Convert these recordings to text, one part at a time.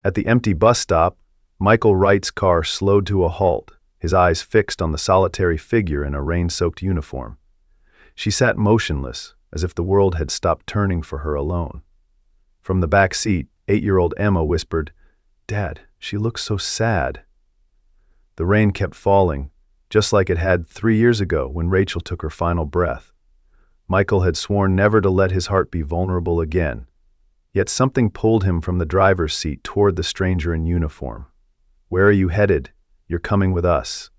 At the empty bus stop, Michael Wright's car slowed to a halt, his eyes fixed on the solitary figure in a rain-soaked uniform. She sat motionless, as if the world had stopped turning for her alone. From the back seat, 8-year-old Emma whispered, "Dad, she looks so sad." The rain kept falling, just like it had 3 years ago when Rachel took her final breath. Michael had sworn never to let his heart be vulnerable again, yet something pulled him from the driver's seat toward the stranger in uniform. "Where are you headed? You're coming with us."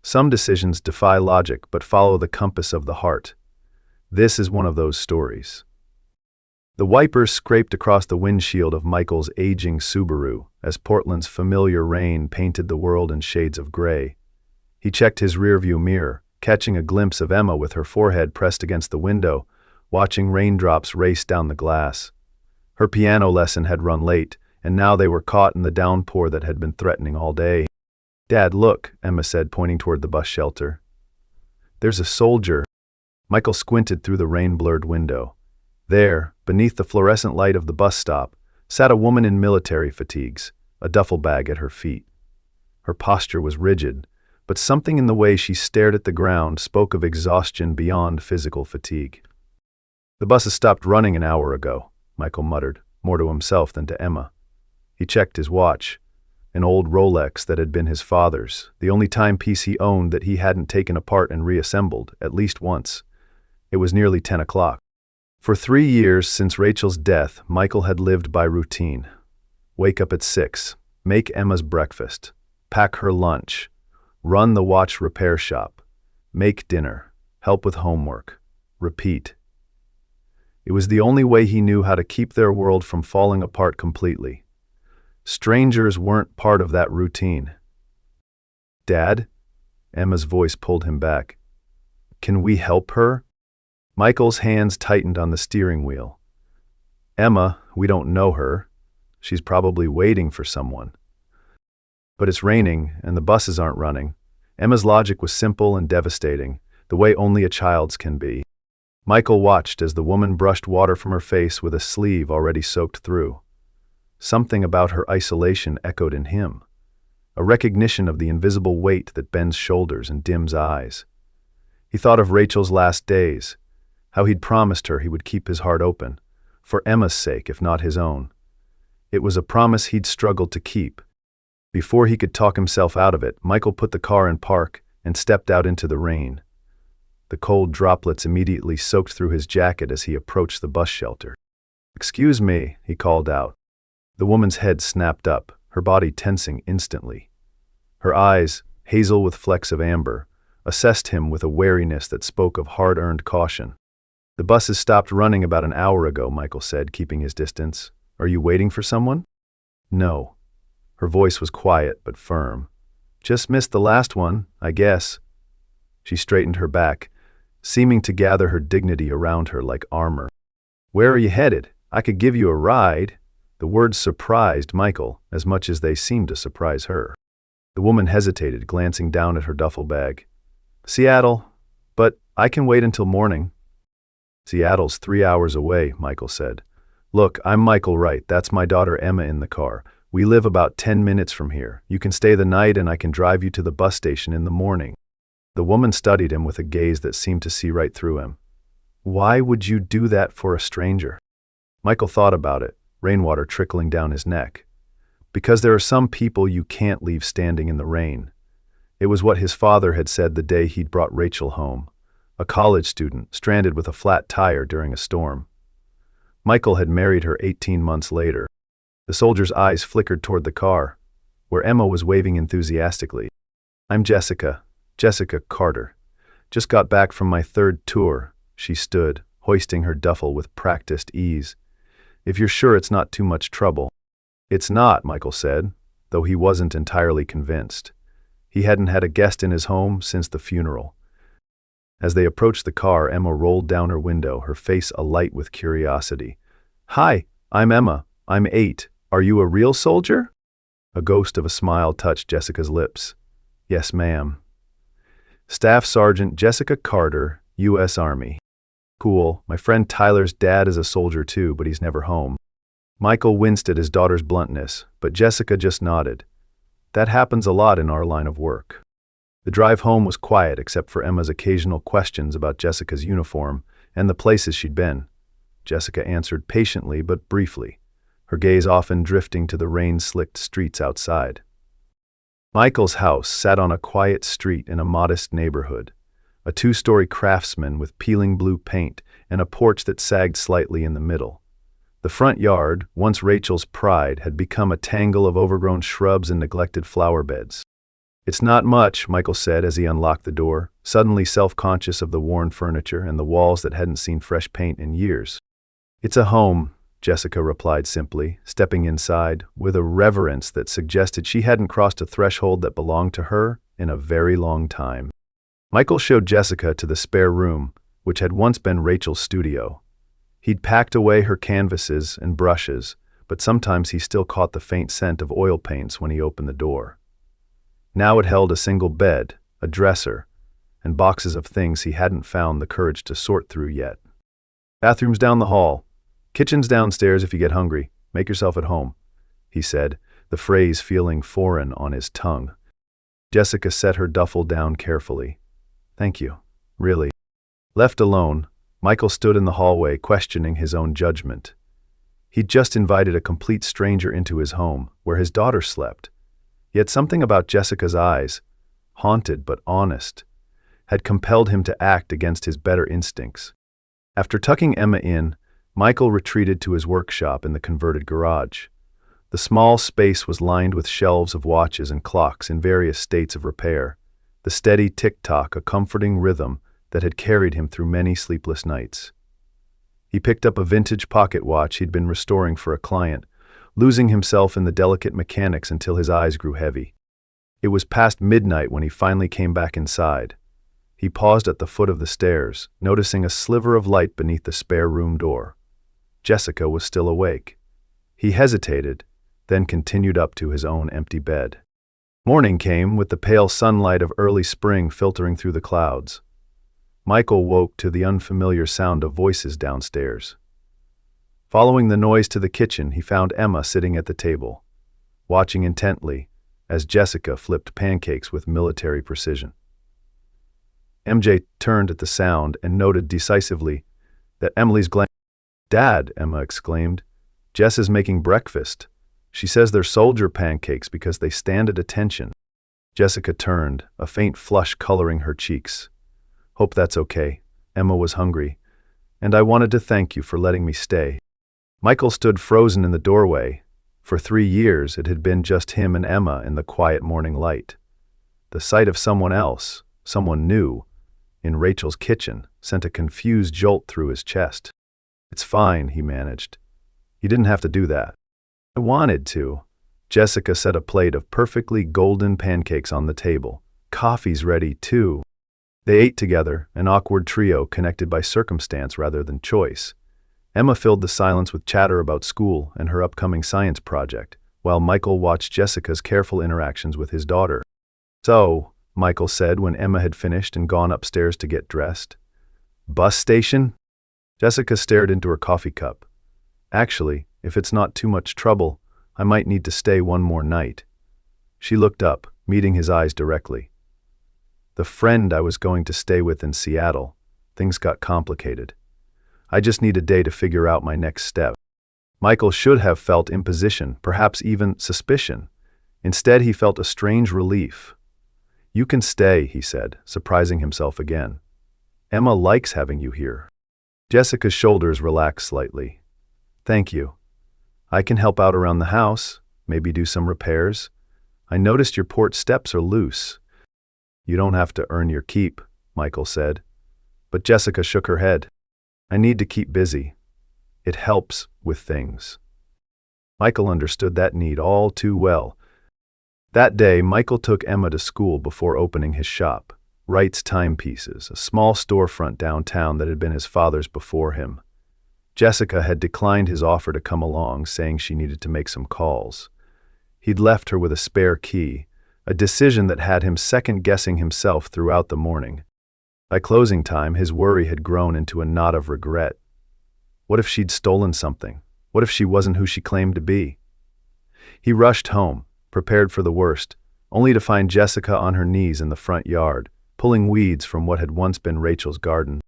Some decisions defy logic but follow the compass of the heart. This is one of those stories. The wipers scraped across the windshield of Michael's aging Subaru as Portland's familiar rain painted the world in shades of gray. He checked his rearview mirror, catching a glimpse of Emma with her forehead pressed against the window, watching raindrops race down the glass. Her piano lesson had run late, and now they were caught in the downpour that had been threatening all day. "Dad, look," Emma said, pointing toward the bus shelter. "There's a soldier." Michael squinted through the rain-blurred window. There, beneath the fluorescent light of the bus stop, sat a woman in military fatigues, a duffel bag at her feet. Her posture was rigid, but something in the way she stared at the ground spoke of exhaustion beyond physical fatigue. "The buses stopped running an hour ago," Michael muttered, more to himself than to Emma. He checked his watch, an old Rolex that had been his father's, the only timepiece he owned that he hadn't taken apart and reassembled, at least once. It was nearly 10 o'clock. For 3 years since Rachel's death, Michael had lived by routine. Wake up at 6, make Emma's breakfast, pack her lunch, run the watch repair shop, make dinner, help with homework, repeat. It was the only way he knew how to keep their world from falling apart completely. Strangers weren't part of that routine. "Dad?" Emma's voice pulled him back. "Can we help her?" Michael's hands tightened on the steering wheel. "Emma, we don't know her. She's probably waiting for someone." But it's raining, and the buses aren't running. Emma's logic was simple and devastating, the way only a child's can be. Michael watched as the woman brushed water from her face with a sleeve already soaked through. Something about her isolation echoed in him, a recognition of the invisible weight that bends shoulders and dims eyes. He thought of Rachel's last days, how he'd promised her he would keep his heart open, for Emma's sake if not his own. It was a promise he'd struggled to keep. Before he could talk himself out of it, Michael put the car in park and stepped out into the rain. The cold droplets immediately soaked through his jacket as he approached the bus shelter. "Excuse me," he called out. The woman's head snapped up, her body tensing instantly. Her eyes, hazel with flecks of amber, assessed him with a wariness that spoke of hard-earned caution. "The buses stopped running about an hour ago," Michael said, keeping his distance. "Are you waiting for someone?" "No." Her voice was quiet but firm. "Just missed the last one, I guess." She straightened her back, seeming to gather her dignity around her like armor. "Where are you headed? I could give you a ride." The words surprised Michael as much as they seemed to surprise her. The woman hesitated, glancing down at her duffel bag. "Seattle, but I can wait until morning." "Seattle's 3 hours away," Michael said. "Look, I'm Michael Wright. That's my daughter Emma in the car. We live about 10 minutes from here. You can stay the night and I can drive you to the bus station in the morning." The woman studied him with a gaze that seemed to see right through him. "Why would you do that for a stranger?" Michael thought about it, rainwater trickling down his neck. "Because there are some people you can't leave standing in the rain." It was what his father had said the day he'd brought Rachel home, a college student stranded with a flat tire during a storm. Michael had married her 18 months later. The soldier's eyes flickered toward the car, where Emma was waving enthusiastically. "I'm Jessica Carter. Just got back from my 3rd tour," she stood, hoisting her duffel with practiced ease. "If you're sure it's not too much trouble." "It's not," Michael said, though he wasn't entirely convinced. He hadn't had a guest in his home since the funeral. As they approached the car, Emma rolled down her window, her face alight with curiosity. "Hi, I'm Emma. I'm 8. Are you a real soldier?" A ghost of a smile touched Jessica's lips. "Yes, ma'am." "Staff Sergeant Jessica Carter, U.S. Army." "Cool. My friend Tyler's dad is a soldier too, but he's never home." Michael winced at his daughter's bluntness, but Jessica just nodded. That happens a lot in our line of work. The drive home was quiet except for Emma's occasional questions about Jessica's uniform and the places she'd been. Jessica answered patiently but briefly, her gaze often drifting to the rain-slicked streets outside. Michael's house sat on a quiet street in a modest neighborhood, a two-story craftsman with peeling blue paint and a porch that sagged slightly in the middle. The front yard, once Rachel's pride, had become a tangle of overgrown shrubs and neglected flower beds. It's not much, Michael said as he unlocked the door, suddenly self-conscious of the worn furniture and the walls that hadn't seen fresh paint in years. It's a home, Jessica replied simply, stepping inside with a reverence that suggested she hadn't crossed a threshold that belonged to her in a very long time. Michael showed Jessica to the spare room, which had once been Rachel's studio. He'd packed away her canvases and brushes, but sometimes he still caught the faint scent of oil paints when he opened the door. Now it held a single bed, a dresser, and boxes of things he hadn't found the courage to sort through yet. Bathroom's down the hall. Kitchen's downstairs if you get hungry. Make yourself at home, he said, the phrase feeling foreign on his tongue. Jessica set her duffel down carefully. Thank you, really. Left alone, Michael stood in the hallway questioning his own judgment. He'd just invited a complete stranger into his home, where his daughter slept. Yet something about Jessica's eyes, haunted but honest, had compelled him to act against his better instincts. After tucking Emma in, Michael retreated to his workshop in the converted garage. The small space was lined with shelves of watches and clocks in various states of repair, the steady tick-tock a comforting rhythm that had carried him through many sleepless nights. He picked up a vintage pocket watch he'd been restoring for a client, losing himself in the delicate mechanics until his eyes grew heavy. It was past midnight when he finally came back inside. He paused at the foot of the stairs, noticing a sliver of light beneath the spare room door. Jessica was still awake. He hesitated, then continued up to his own empty bed. Morning came with the pale sunlight of early spring filtering through the clouds. Michael woke to the unfamiliar sound of voices downstairs. Following the noise to the kitchen, he found Emma sitting at the table, watching intently as Jessica flipped pancakes with military precision. MJ turned at the sound and noted decisively that Emily's glance. "Dad," Emma exclaimed, "Jess is making breakfast. She says they're soldier pancakes because they stand at attention." Jessica turned, a faint flush coloring her cheeks. "Hope that's okay. Emma was hungry, and I wanted to thank you for letting me stay." Michael stood frozen in the doorway. For 3 years, it had been just him and Emma in the quiet morning light. The sight of someone else, someone new, in Rachel's kitchen sent a confused jolt through his chest. "It's fine," he managed. "You didn't have to do that." "I wanted to." Jessica set a plate of perfectly golden pancakes on the table. "Coffee's ready, too." They ate together, an awkward trio connected by circumstance rather than choice. Emma filled the silence with chatter about school and her upcoming science project, while Michael watched Jessica's careful interactions with his daughter. "So," Michael said when Emma had finished and gone upstairs to get dressed. "Bus station?" Jessica stared into her coffee cup. "Actually, if it's not too much trouble, I might need to stay one more night." She looked up, meeting his eyes directly. "The friend I was going to stay with in Seattle, things got complicated. I just need a day to figure out my next step." Michael should have felt imposition, perhaps even suspicion. Instead, he felt a strange relief. "You can stay," he said, surprising himself again. "Emma likes having you here." Jessica's shoulders relaxed slightly. "Thank you. I can help out around the house, maybe do some repairs. I noticed your porch steps are loose." "You don't have to earn your keep," Michael said. But Jessica shook her head. "I need to keep busy. It helps with things." Michael understood that need all too well. That day, Michael took Emma to school before opening his shop, Wright's Timepieces, a small storefront downtown that had been his father's before him. Jessica had declined his offer to come along, saying she needed to make some calls. He'd left her with a spare key, a decision that had him second-guessing himself throughout the morning. By closing time, his worry had grown into a knot of regret. What if she'd stolen something? What if she wasn't who she claimed to be? He rushed home, prepared for the worst, only to find Jessica on her knees in the front yard, pulling weeds from what had once been Rachel's garden.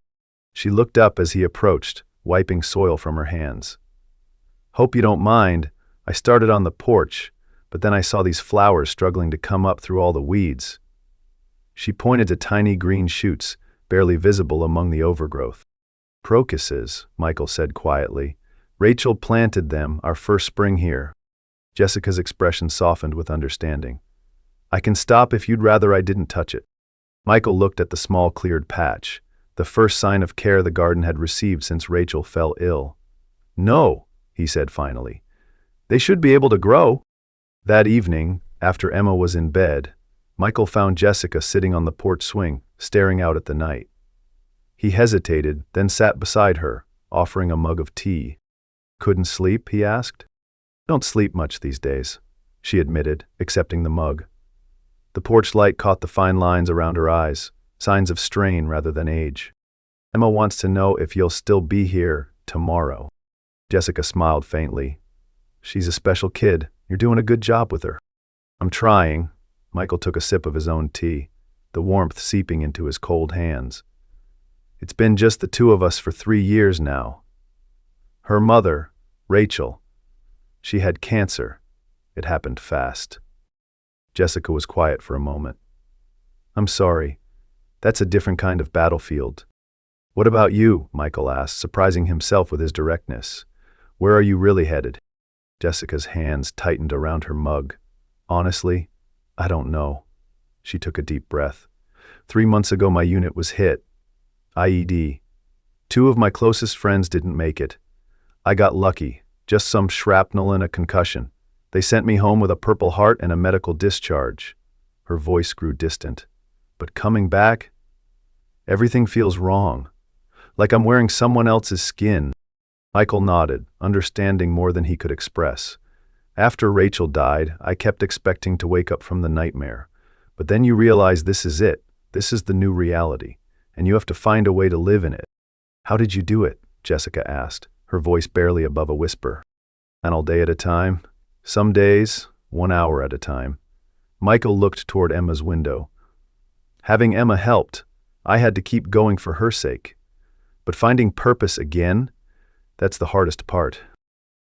She looked up as he approached, wiping soil from her hands. "Hope you don't mind. I started on the porch, but then I saw these flowers struggling to come up through all the weeds." She pointed to tiny green shoots, barely visible among the overgrowth. "Crocuses," Michael said quietly. "Rachel planted them our first spring here." Jessica's expression softened with understanding. "I can stop if you'd rather I didn't touch it." Michael looked at the small cleared patch, the first sign of care the garden had received since Rachel fell ill. "No," he said finally. "They should be able to grow." That evening, after Emma was in bed, Michael found Jessica sitting on the porch swing, staring out at the night. He hesitated, then sat beside her, offering a mug of tea. "Couldn't sleep?" he asked. "Don't sleep much these days," she admitted, accepting the mug. The porch light caught the fine lines around her eyes, signs of strain rather than age. "Emma wants to know if you'll still be here tomorrow." Jessica smiled faintly. "She's a special kid. You're doing a good job with her." "I'm trying." Michael took a sip of his own tea, the warmth seeping into his cold hands. "It's been just the two of us for 3 years now. Her mother, Rachel, she had cancer. It happened fast." Jessica was quiet for a moment. "I'm sorry. That's a different kind of battlefield." "What about you?" Michael asked, surprising himself with his directness. "Where are you really headed?" Jessica's hands tightened around her mug. "Honestly, I don't know." She took a deep breath. 3 months ago my unit was hit. IED. 2 of my closest friends didn't make it. I got lucky, just some shrapnel and a concussion. They sent me home with a Purple Heart and a medical discharge. Her voice grew distant. "But coming back, everything feels wrong. Like I'm wearing someone else's skin." Michael nodded, understanding more than he could express. "After Rachel died, I kept expecting to wake up from the nightmare. But then you realize this is it. This is the new reality. And you have to find a way to live in it." "How did you do it?" Jessica asked, her voice barely above a whisper. "And all day at a time. Some days, 1 hour at a time." Michael looked toward Emma's window. "Having Emma helped, I had to keep going for her sake. But finding purpose again, that's the hardest part."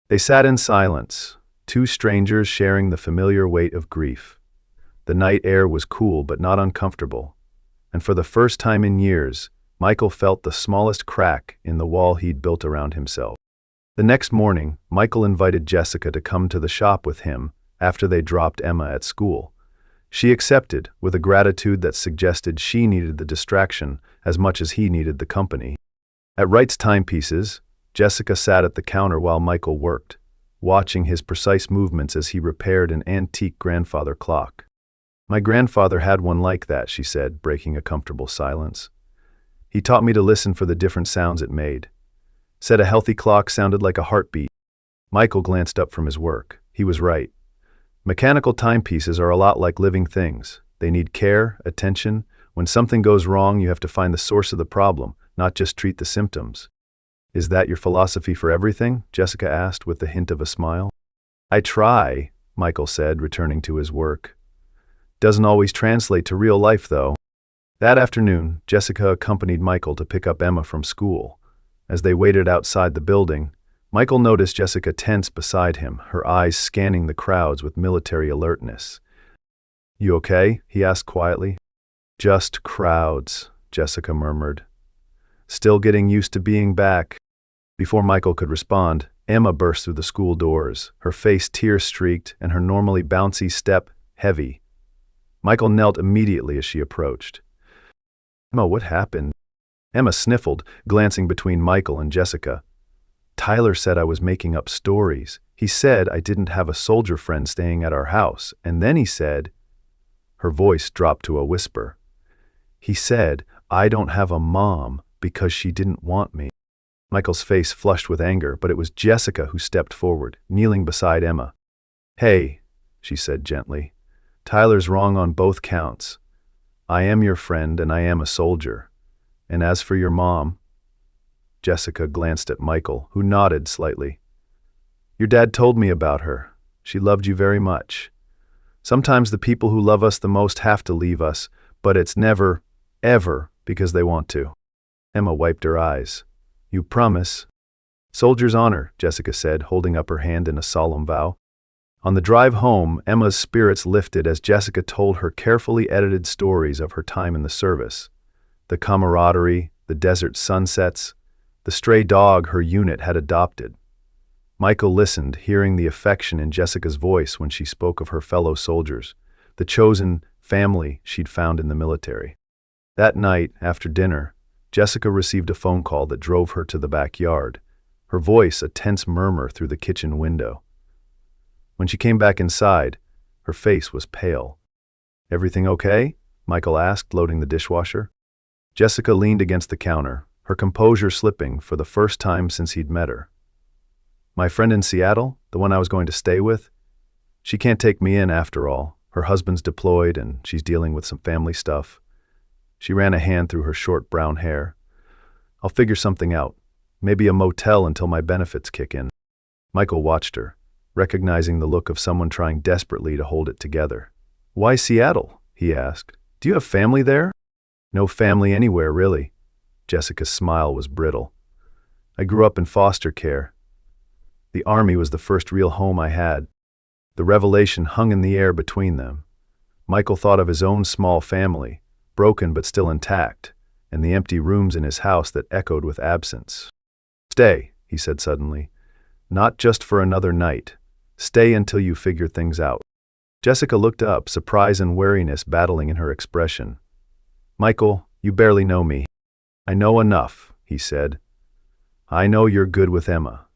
They sat in silence, 2 strangers sharing the familiar weight of grief. The night air was cool but not uncomfortable, and for the first time in years, Michael felt the smallest crack in the wall he'd built around himself. The next morning, Michael invited Jessica to come to the shop with him after they dropped Emma at school. She accepted, with a gratitude that suggested she needed the distraction as much as he needed the company. At Wright's Timepieces, Jessica sat at the counter while Michael worked, watching his precise movements as he repaired an antique grandfather clock. "My grandfather had one like that," she said, breaking a comfortable silence. "He taught me to listen for the different sounds it made. Said a healthy clock sounded like a heartbeat." Michael glanced up from his work. He was right. Mechanical timepieces are a lot like living things. They need care, attention. When something goes wrong, you have to find the source of the problem, not just treat the symptoms. "Is that your philosophy for everything?" Jessica asked with the hint of a smile. "I try," Michael said, returning to his work. "Doesn't always translate to real life, though." That afternoon, Jessica accompanied Michael to pick up Emma from school. As they waited outside the building, Michael noticed Jessica tense beside him, her eyes scanning the crowds with military alertness. "You okay?" he asked quietly. "Just crowds," Jessica murmured. "Still getting used to being back." Before Michael could respond, Emma burst through the school doors, her face tear-streaked and her normally bouncy step heavy. Michael knelt immediately as she approached. "Emma, what happened?" Emma sniffled, glancing between Michael and Jessica. "Tyler said I was making up stories. He said I didn't have a soldier friend staying at our house, and then he said—" Her voice dropped to a whisper. "He said I don't have a mom because she didn't want me." Michael's face flushed with anger, but it was Jessica who stepped forward, kneeling beside Emma. "Hey," she said gently, "Tyler's wrong on both counts. I am your friend and I am a soldier. And as for your mom—" Jessica glanced at Michael, who nodded slightly. Your dad told me about her. She loved you very much. Sometimes the people who love us the most have to leave us, but it's never, ever because they want to. Emma wiped her eyes. You promise? Soldier's honor, Jessica said, holding up her hand in a solemn vow. On the drive home, Emma's spirits lifted as Jessica told her carefully edited stories of her time in the service. The camaraderie, the desert sunsets, the stray dog her unit had adopted. Michael listened, hearing the affection in Jessica's voice when she spoke of her fellow soldiers, the chosen family she'd found in the military. That night, after dinner, Jessica received a phone call that drove her to the backyard, her voice a tense murmur through the kitchen window. When she came back inside, her face was pale. Everything okay? Michael asked, loading the dishwasher. Jessica leaned against the counter, her composure slipping for the first time since he'd met her. My friend in Seattle, the one I was going to stay with, she can't take me in after all. Her husband's deployed and she's dealing with some family stuff. She ran a hand through her short brown hair. I'll figure something out. Maybe a motel until my benefits kick in. Michael watched her, recognizing the look of someone trying desperately to hold it together. Why Seattle? He asked. Do you have family there? No family anywhere, really. Jessica's smile was brittle. I grew up in foster care. The Army was the first real home I had. The revelation hung in the air between them. Michael thought of his own small family, broken but still intact, and the empty rooms in his house that echoed with absence. Stay, he said suddenly. Not just for another night. Stay until you figure things out. Jessica looked up, surprise and wariness battling in her expression. Michael, you barely know me. I know enough, he said. I know you're good with Emma.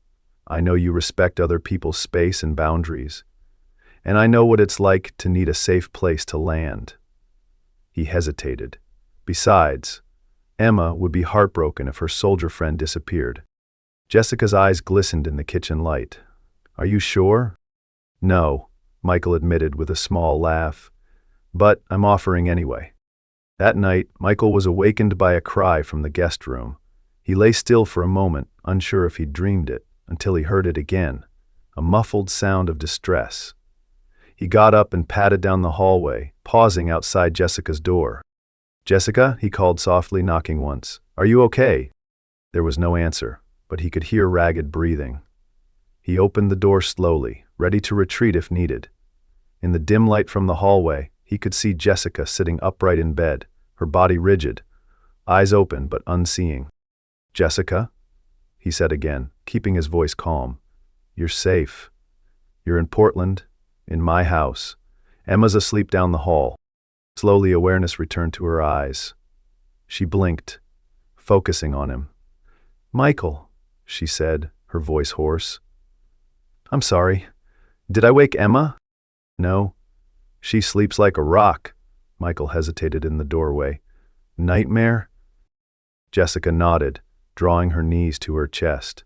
I know you respect other people's space and boundaries. And I know what it's like to need a safe place to land. He hesitated. Besides, Emma would be heartbroken if her soldier friend disappeared. Jessica's eyes glistened in the kitchen light. Are you sure? No, Michael admitted with a small laugh. But I'm offering anyway. That night, Michael was awakened by a cry from the guest room. He lay still for a moment, unsure if he'd dreamed it, until he heard it again, a muffled sound of distress. He got up and padded down the hallway, pausing outside Jessica's door. Jessica, he called softly, knocking once. Are you okay? There was no answer, but he could hear ragged breathing. He opened the door slowly, ready to retreat if needed. In the dim light from the hallway, he could see Jessica sitting upright in bed, her body rigid, eyes open but unseeing. Jessica, he said again, keeping his voice calm. You're safe. You're in Portland, in my house. Emma's asleep down the hall. Slowly awareness returned to her eyes. She blinked, focusing on him. Michael, she said, her voice hoarse. I'm sorry. Did I wake Emma? No. She sleeps like a rock. Michael hesitated in the doorway. Nightmare? Jessica nodded, drawing her knees to her chest.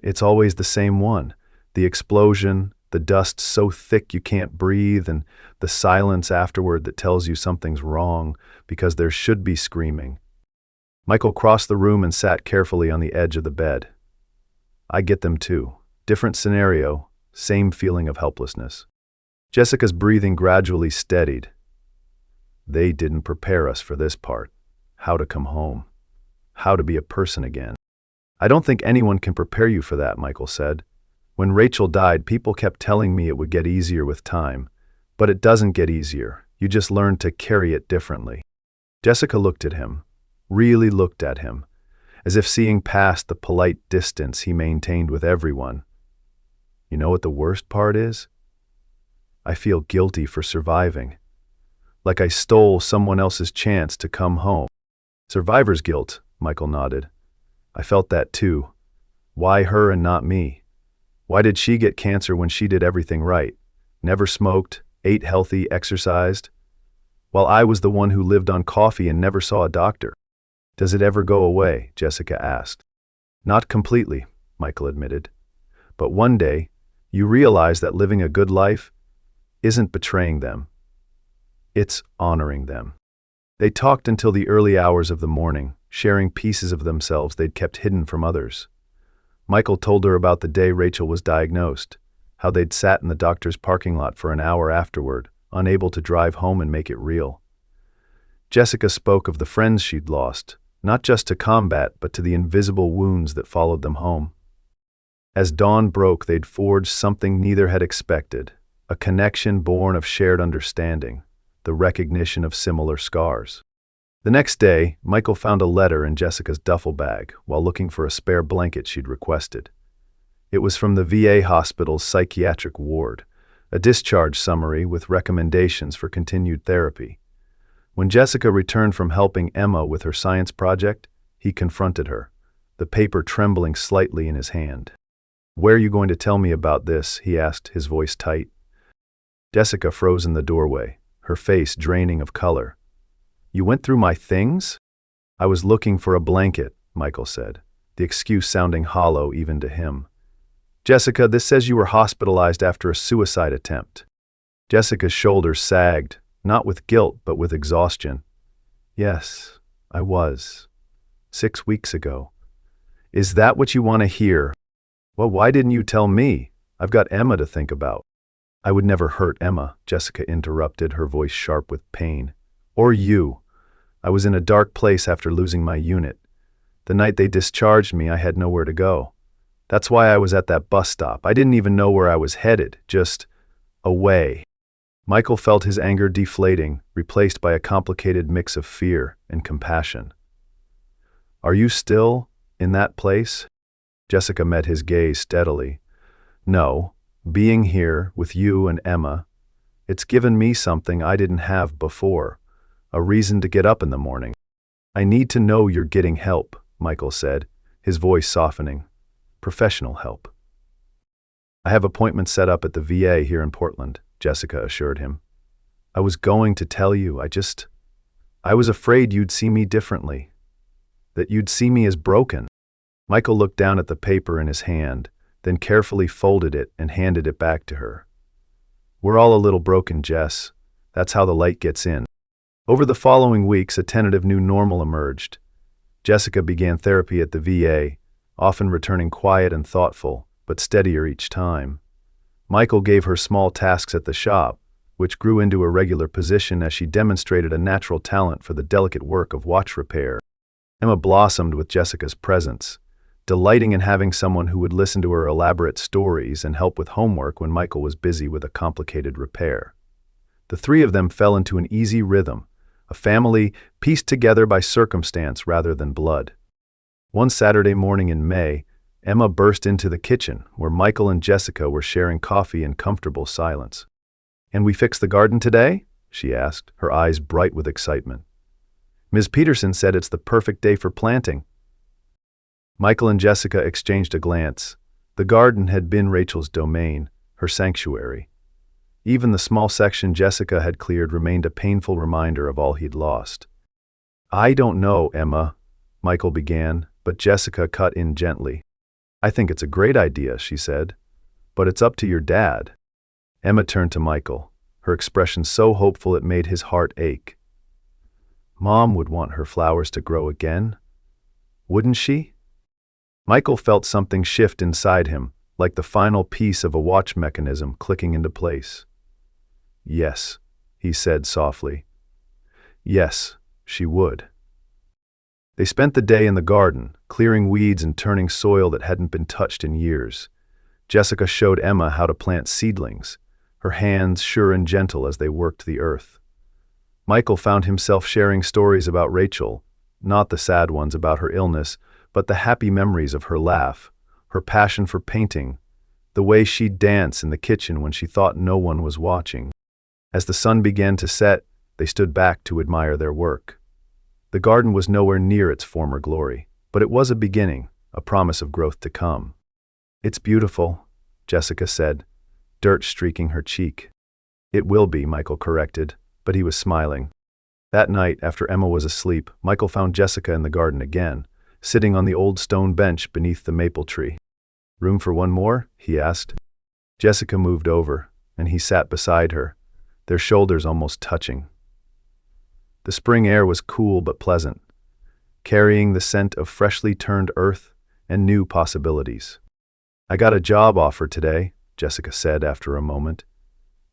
It's always the same one. The explosion, the dust so thick you can't breathe, and the silence afterward that tells you something's wrong because there should be screaming. Michael crossed the room and sat carefully on the edge of the bed. I get them too. Different scenario, same feeling of helplessness. Jessica's breathing gradually steadied. They didn't prepare us for this part. How to come home. How to be a person again. I don't think anyone can prepare you for that, Michael said. When Rachel died, people kept telling me it would get easier with time. But it doesn't get easier. You just learn to carry it differently. Jessica looked at him, really looked at him, as if seeing past the polite distance he maintained with everyone. You know what the worst part is? I feel guilty for surviving. Like I stole someone else's chance to come home. Survivor's guilt, Michael nodded. I felt that too. Why her and not me? Why did she get cancer when she did everything right? Never smoked, ate healthy, exercised? While I was the one who lived on coffee and never saw a doctor. Does it ever go away? Jessica asked. Not completely, Michael admitted. But one day, you realize that living a good life isn't betraying them. It's honoring them. They talked until the early hours of the morning, sharing pieces of themselves they'd kept hidden from others. Michael told her about the day Rachel was diagnosed, how they'd sat in the doctor's parking lot for an hour afterward, unable to drive home and make it real. Jessica spoke of the friends she'd lost, not just to combat but to the invisible wounds that followed them home. As dawn broke, they'd forged something neither had expected, a connection born of shared understanding, the recognition of similar scars. The next day, Michael found a letter in Jessica's duffel bag while looking for a spare blanket she'd requested. It was from the VA hospital's psychiatric ward, a discharge summary with recommendations for continued therapy. When Jessica returned from helping Emma with her science project, he confronted her, the paper trembling slightly in his hand. "Where are you going to tell me about this?" he asked, his voice tight. Jessica froze in the doorway, her face draining of color. "You went through my things?" "I was looking for a blanket," Michael said, the excuse sounding hollow even to him. "Jessica, this says you were hospitalized after a suicide attempt." Jessica's shoulders sagged, not with guilt but with exhaustion. "Yes, I was. 6 weeks ago." "Is that what you want to hear?" "Well, why didn't you tell me? I've got Emma to think about." "I would never hurt Emma," Jessica interrupted, her voice sharp with pain. "Or you. I was in a dark place after losing my unit. The night they discharged me, I had nowhere to go. That's why I was at that bus stop. I didn't even know where I was headed, just away." Michael felt his anger deflating, replaced by a complicated mix of fear and compassion. "Are you still in that place?" Jessica met his gaze steadily. "No, being here with you and Emma, it's given me something I didn't have before, a reason to get up in the morning." "I need to know you're getting help," Michael said, his voice softening. "Professional help." "I have appointments set up at the VA here in Portland," Jessica assured him. "I was going to tell you, I was afraid you'd see me differently, that you'd see me as broken." Michael looked down at the paper in his hand, then carefully folded it and handed it back to her. "We're all a little broken, Jess. That's how the light gets in." Over the following weeks, a tentative new normal emerged. Jessica began therapy at the VA, often returning quiet and thoughtful, but steadier each time. Michael gave her small tasks at the shop, which grew into a regular position as she demonstrated a natural talent for the delicate work of watch repair. Emma blossomed with Jessica's presence, delighting in having someone who would listen to her elaborate stories and help with homework when Michael was busy with a complicated repair. The three of them fell into an easy rhythm, a family pieced together by circumstance rather than blood. One Saturday morning in May, Emma burst into the kitchen where Michael and Jessica were sharing coffee in comfortable silence. "And we fixed the garden today?" she asked, her eyes bright with excitement. "Ms. Peterson said it's the perfect day for planting." Michael and Jessica exchanged a glance. The garden had been Rachel's domain, her sanctuary. Even the small section Jessica had cleared remained a painful reminder of all he'd lost. "I don't know, Emma," Michael began, but Jessica cut in gently. "I think it's a great idea," she said, "but it's up to your dad." Emma turned to Michael, her expression so hopeful it made his heart ache. "Mom would want her flowers to grow again, wouldn't she?" Michael felt something shift inside him, like the final piece of a watch mechanism clicking into place. "Yes," he said softly. "Yes, she would." They spent the day in the garden, clearing weeds and turning soil that hadn't been touched in years. Jessica showed Emma how to plant seedlings, her hands sure and gentle as they worked the earth. Michael found himself sharing stories about Rachel, not the sad ones about her illness, but the happy memories of her laugh, her passion for painting, the way she'd dance in the kitchen when she thought no one was watching. As the sun began to set, they stood back to admire their work. The garden was nowhere near its former glory, but it was a beginning, a promise of growth to come. "It's beautiful," Jessica said, dirt streaking her cheek. "It will be," Michael corrected, but he was smiling. That night, after Emma was asleep, Michael found Jessica in the garden again, sitting on the old stone bench beneath the maple tree. "Room for one more?" he asked. Jessica moved over, and he sat beside her, their shoulders almost touching. The spring air was cool but pleasant, carrying the scent of freshly turned earth and new possibilities. "I got a job offer today," Jessica said after a moment.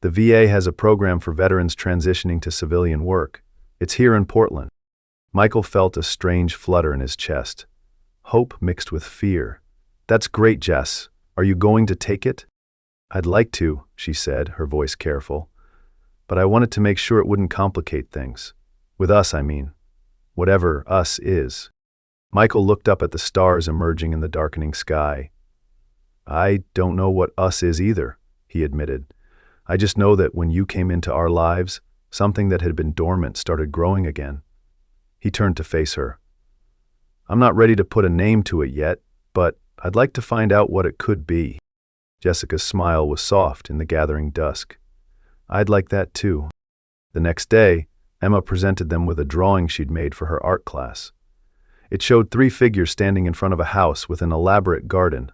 "The VA has a program for veterans transitioning to civilian work. It's here in Portland." Michael felt a strange flutter in his chest. Hope mixed with fear. "That's great, Jess. Are you going to take it?" "I'd like to," she said, her voice careful. "But I wanted to make sure it wouldn't complicate things. With us, I mean. Whatever us is." Michael looked up at the stars emerging in the darkening sky. "I don't know what us is either," he admitted. "I just know that when you came into our lives, something that had been dormant started growing again." He turned to face her. "I'm not ready to put a name to it yet, but I'd like to find out what it could be." Jessica's smile was soft in the gathering dusk. "I'd like that too." The next day, Emma presented them with a drawing she'd made for her art class. It showed 3 figures standing in front of a house with an elaborate garden.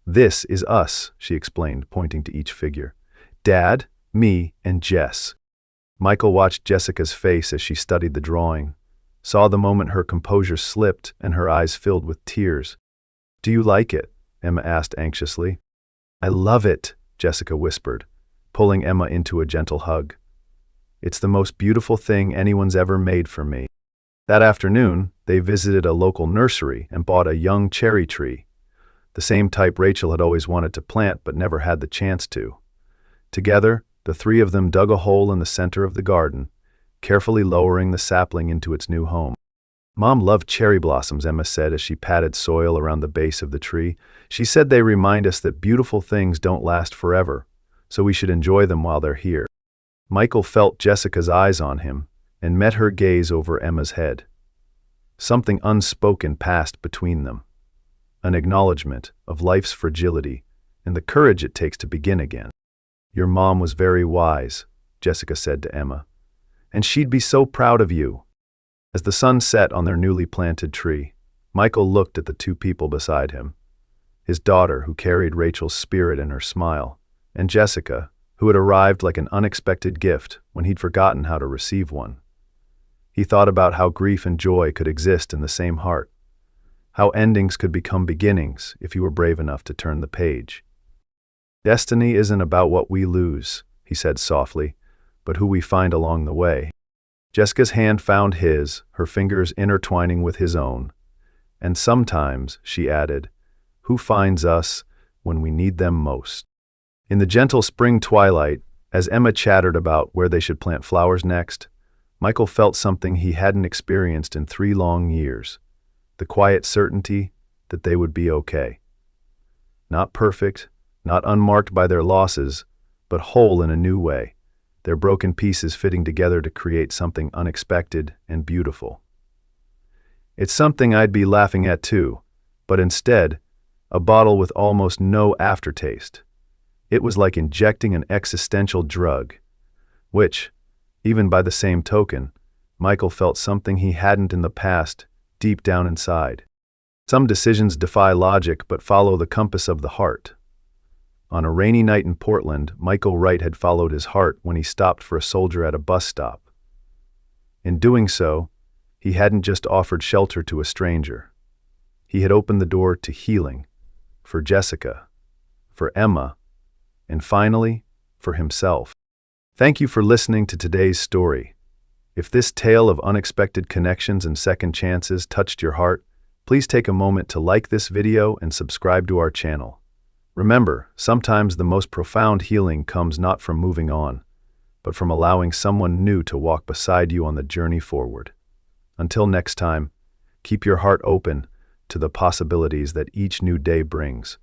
"This is us," she explained, pointing to each figure. "Dad, me, and Jess." Michael watched Jessica's face as she studied the drawing, saw the moment her composure slipped and her eyes filled with tears. "Do you like it?" Emma asked anxiously. "I love it," Jessica whispered, pulling Emma into a gentle hug. "It's the most beautiful thing anyone's ever made for me." That afternoon, they visited a local nursery and bought a young cherry tree, the same type Rachel had always wanted to plant but never had the chance to. Together, the 3 of them dug a hole in the center of the garden, carefully lowering the sapling into its new home. "Mom loved cherry blossoms," Emma said as she patted soil around the base of the tree. "She said they remind us that beautiful things don't last forever, so we should enjoy them while they're here." Michael felt Jessica's eyes on him and met her gaze over Emma's head. Something unspoken passed between them, an acknowledgement of life's fragility and the courage it takes to begin again. "Your mom was very wise," Jessica said to Emma, "and she'd be so proud of you." As the sun set on their newly planted tree, Michael looked at the 2 people beside him, his daughter who carried Rachel's spirit in her smile, and Jessica, who had arrived like an unexpected gift when he'd forgotten how to receive one. He thought about how grief and joy could exist in the same heart, how endings could become beginnings if you were brave enough to turn the page. "Destiny isn't about what we lose," he said softly, "but who we find along the way." Jessica's hand found his, her fingers intertwining with his own. "And sometimes," she added, "who finds us when we need them most?" In the gentle spring twilight, as Emma chattered about where they should plant flowers next, Michael felt something he hadn't experienced in 3 long years, the quiet certainty that they would be okay. Not perfect, not unmarked by their losses, but whole in a new way, their broken pieces fitting together to create something unexpected and beautiful. "It's something I'd be laughing at too, but instead, a bottle with almost no aftertaste. It was like injecting an existential drug, which, even by the same token, Michael felt something he hadn't in the past, deep down inside. Some decisions defy logic but follow the compass of the heart. On a rainy night in Portland, Michael Wright had followed his heart when he stopped for a soldier at a bus stop. In doing so, he hadn't just offered shelter to a stranger. He had opened the door to healing, for Jessica, for Emma, and finally, for himself. Thank you for listening to today's story. If this tale of unexpected connections and second chances touched your heart, please take a moment to like this video and subscribe to our channel. Remember, sometimes the most profound healing comes not from moving on, but from allowing someone new to walk beside you on the journey forward. Until next time, keep your heart open to the possibilities that each new day brings.